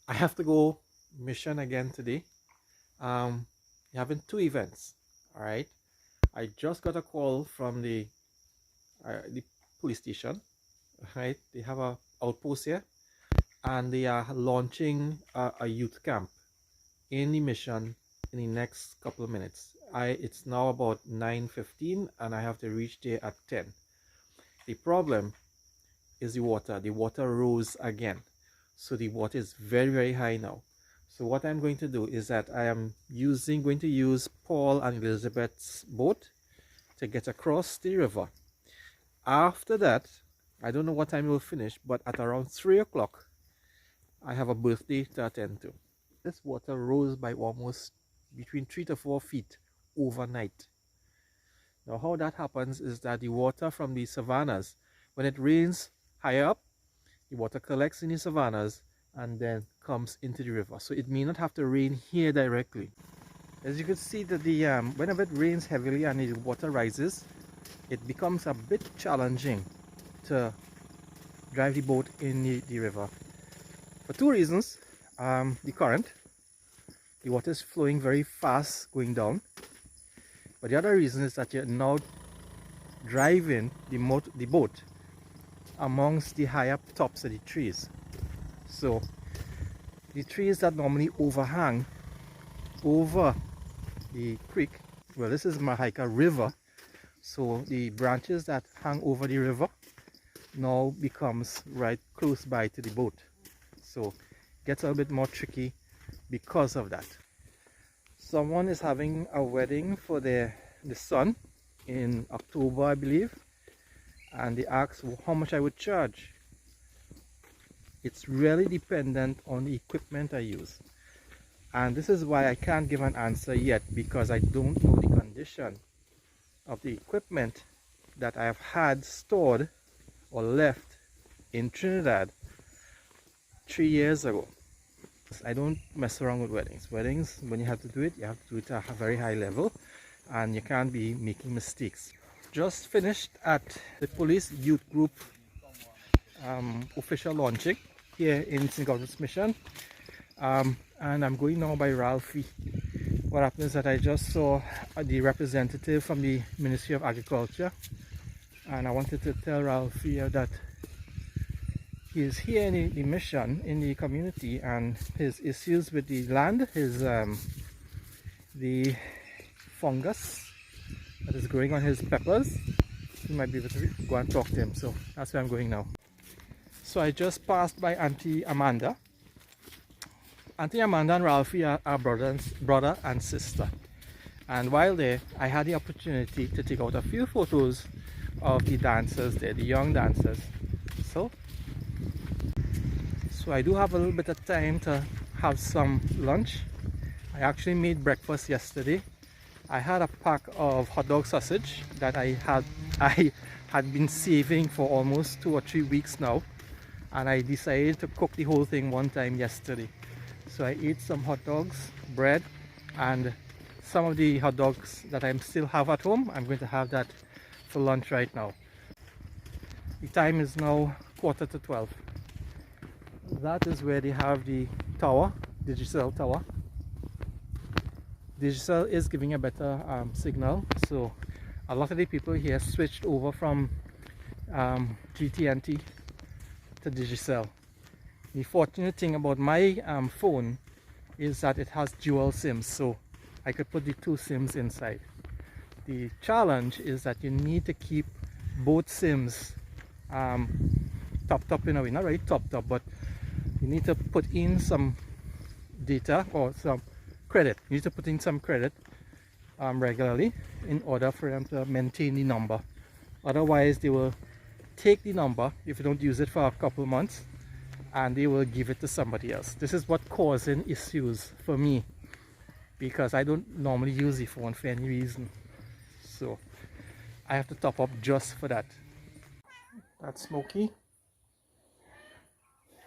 I have to go mission again today. You're having two events. All right. I just got a call from the police station. Right. They have a outpost here, and they are launching a youth camp in the mission in the next couple of minutes. It's now about 9:15, and I have to reach there at 10. The problem is the water. The water rose again. So the water is very, very high now. So what I'm going to do is that I am going to use Paul and Elizabeth's boat to get across the river. After that, I don't know what time we'll finish, but at around 3 o'clock, I have a birthday to attend to. This water rose by almost between 3 to 4 feet overnight. Now how that happens is that the water from the savannas, when it rains higher up, the water collects in the savannas and then comes into the river. So it may not have to rain here directly. As you can see that whenever it rains heavily and the water rises, it becomes a bit challenging to drive the boat in the river. For two reasons. The current, the water is flowing very fast going down. But the other reason is that you're now driving the boat amongst the high up tops of the trees. So the trees that normally overhang over the creek, well, this is Mahika River, so the branches that hang over the river now becomes right close by to the boat. So it gets a little bit more tricky because of that. Someone is having a wedding for the son in October, I believe, and they asked how much I would charge. It's really dependent on the equipment I use, and this is why I can't give an answer yet, because I don't know the condition of the equipment that I have had stored or left in Trinidad 3 years ago. I don't mess around with weddings. Weddings, when you have to do it, you have to do it at a very high level, and you can't be making mistakes. Just finished at the police youth group official launching here in St. Cuthbert's Mission, and I'm going now by Ralphie. What happened is that I just saw the representative from the Ministry of Agriculture, and I wanted to tell Ralphie that he is here in the mission, in the community, and his issues with the land, the fungus that is growing on his peppers. You might be able to go and talk to him, so that's where I'm going now. So I just passed by Auntie Amanda. Auntie Amanda and Ralphie are brother and sister, and while there I had the opportunity to take out a few photos of the dancers there, the young dancers. So I do have a little bit of time to have some lunch. I actually made breakfast yesterday. I had a pack of hot dog sausage that I had been saving for almost 2 or 3 weeks now, and I decided to cook the whole thing one time yesterday. So I ate some hot dogs, bread, and some of the hot dogs that I still have at home, I'm going to have that for lunch right now. The time is now 11:45. That is where they have the tower, Digicel tower. Digicel is giving a better signal, so a lot of the people here switched over from GTNT to Digicel. The fortunate thing about my phone is that it has dual SIMs, so I could put the 2 SIMs inside. The challenge is that you need to keep both SIMs topped up in a way, not really topped up, but you need to put in some data or some credit. You need to put in some credit regularly in order for them to maintain the number. Otherwise they will take the number if you don't use it for a couple of months, and they will give it to somebody else. This is what causing issues for me, because I don't normally use the phone for any reason, so I have to top up just for that. That's Smokey,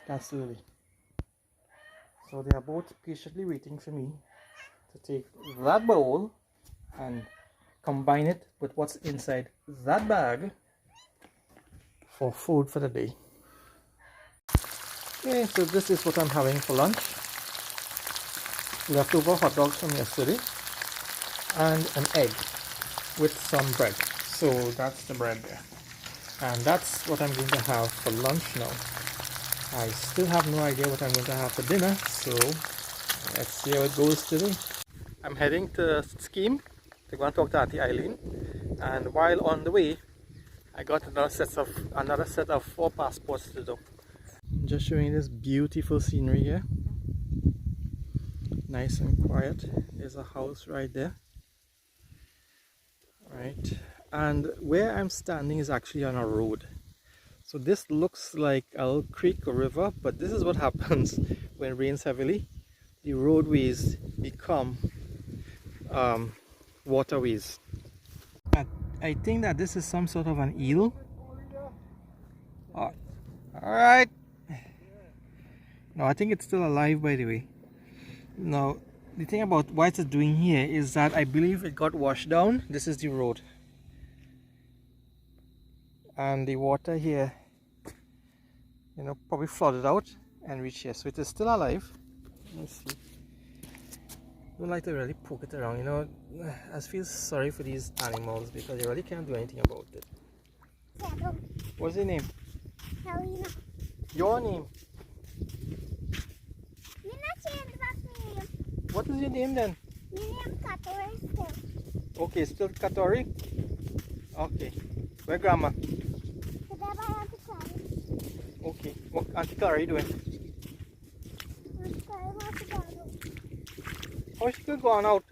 that's Lily. So they are both patiently waiting for me to take that bowl and combine it with what's inside that bag for food for the day. Okay, so this is what I'm having for lunch. Leftover hot dogs from yesterday and an egg with some bread. So that's the bread there. And that's what I'm going to have for lunch now. I still have no idea what I'm going to have for dinner, so let's see how it goes today. I'm heading to Scheme to go and talk to Auntie Eileen, and while on the way I got another set of 4 passports to do. Just showing this beautiful scenery here. Nice and quiet. There's a house right there. Right, and where I'm standing is actually on a road. So this looks like a little creek or river, but this is what happens when it rains heavily. The roadways become waterways. I think that this is some sort of an eel. Alright. No, I think it's still alive, by the way. Now, the thing about what it's doing here is that I believe it got washed down. This is the road. And the water here, you know, probably flooded out and reached here. So it is still alive. Let me see. I don't like to really poke it around, you know. I feel sorry for these animals because they really can't do anything about it. What's your name? Helena. Your name? You're not saying about me. What is your name then? My name Cuthbert still. Okay, still Katori? Okay. Where grandma? Okay. What Auntie Clara are you doing? Oh, she could go on out.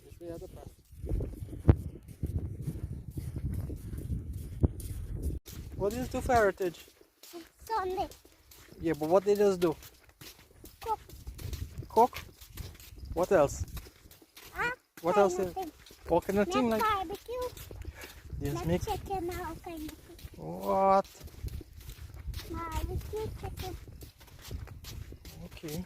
This way at the front. What do you do for heritage? Sunday. Yeah, but what they just do? Cook. Cook? What else? What else? Nothing. What kind of thing like? Barbecue. Just make Chicken all kind of thing. what? Barbecue chicken. Okay.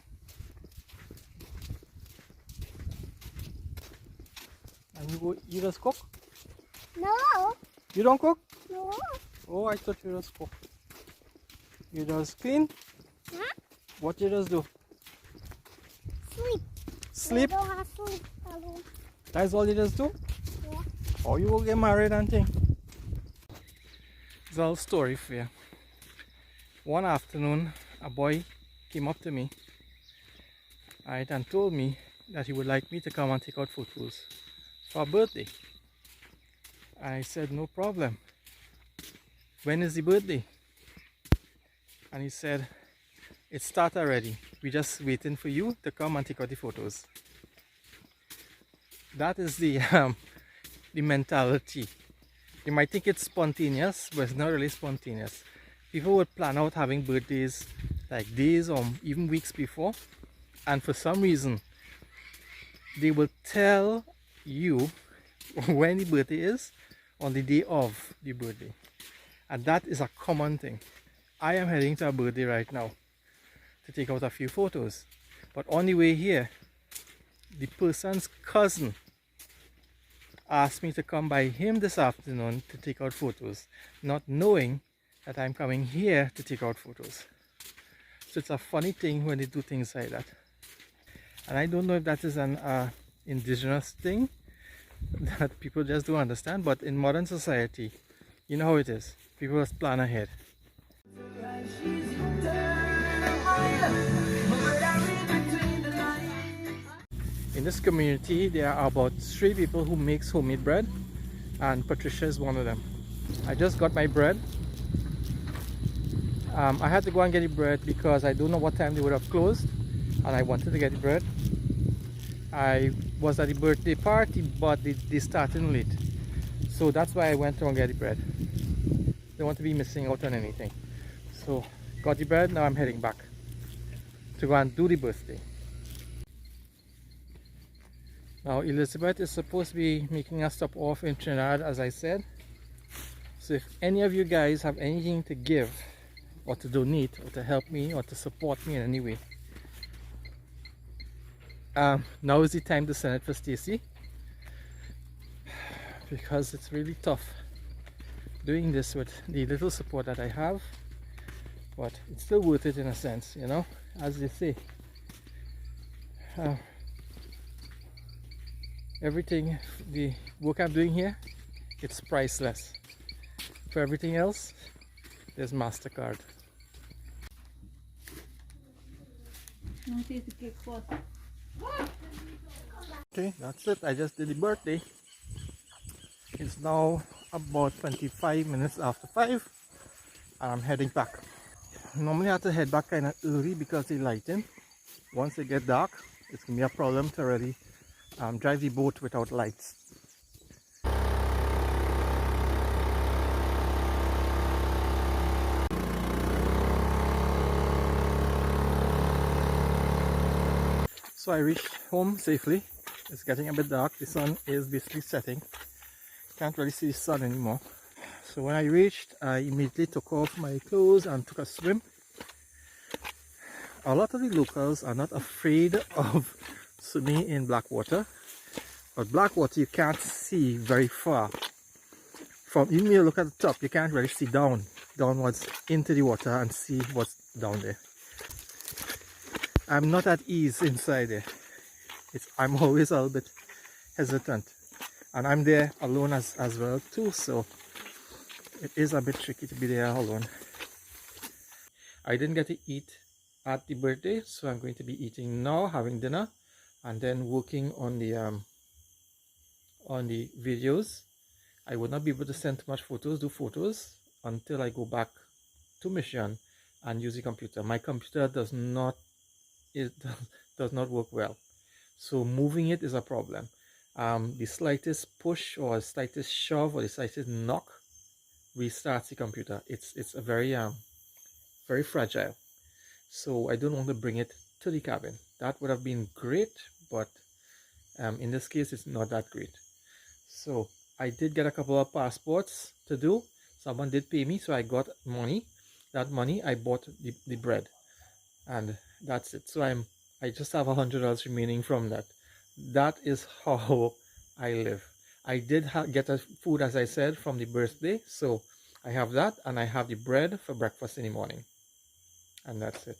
And you just cook? No. You don't cook? No. Oh, I thought you just cook. You just clean? Huh? What you just do? Sleep. Sleep? I don't have sleep alone. That's all you just do? Yeah. Or you will get married and thing? It's a little story for you. One afternoon, a boy came up to me, right, and told me that he would like me to come and take out photos for a birthday. I said, no problem. When is the birthday? And he said, it started already. We're just waiting for you to come and take out the photos. That is the mentality. You might think it's spontaneous, but it's not really spontaneous. People would plan out having birthdays like days or even weeks before, and for some reason they will tell you when the birthday is on the day of the birthday. And that is a common thing. I am heading to a birthday right now to take out a few photos, but on the way here the person's cousin asked me to come by him this afternoon to take out photos, not knowing that I'm coming here to take out photos. So it's a funny thing when they do things like that. And I don't know if that is an indigenous thing that people just don't understand, but in modern society, you know how it is. People just plan ahead. In this community, there are about 3 people who makes homemade bread, and Patricia is one of them. I just got my bread. I had to go and get the bread because I don't know what time they would have closed, and I wanted to get the bread. I was at the birthday party, but they started late, so that's why I went to go and get the bread. Don't want to be missing out on anything. So got the bread. Now I'm heading back to go and do the birthday. Now Elizabeth is supposed to be making a stop off in Trinidad, as I said. So if any of you guys have anything to give or to donate or to help me or to support me in any way, Now is the time to send it for Stacy, because it's really tough doing this with the little support that I have, but it's still worth it in a sense, you know, as they say. Everything, the work I'm doing here, it's priceless. For everything else, there's MasterCard. Okay, that's it. I just did the birthday. It's now about 25 minutes after 5 and I'm heading back. Normally I have to head back kind of early because the lighting, once it gets dark, it's going to be a problem to really drive the boat without lights. So I reached home safely. It's getting a bit dark. The sun is basically setting. Can't really see the sun anymore. So when I reached, I immediately took off my clothes and took a swim. A lot of the locals are not afraid of swimming in black water, but black water you can't see very far. From even when you look at the top, you can't really see downwards into the water and see what's down there. I'm not at ease inside there. I'm always a little bit hesitant, and I'm there alone as well too, so it is a bit tricky to be there alone. I didn't get to eat at the birthday, so I'm going to be eating now, having dinner, and then working on the videos. I would not be able to send too much do photos until I go back to Mission and use the computer. My computer does not work well, so moving it is a problem. The slightest push or the slightest shove or the slightest knock restarts the computer. It's a very very fragile, so I don't want to bring it to the cabin. That would have been great, but in this case it's not that great. So I did get a couple of passports to do. Someone did pay me, so I got money. That money I bought the bread, and that's it. So I just have $100 remaining from that. That is how I live. I did get a food, as I said, from the birthday, so I have that, and I have the bread for breakfast in the morning, and that's it.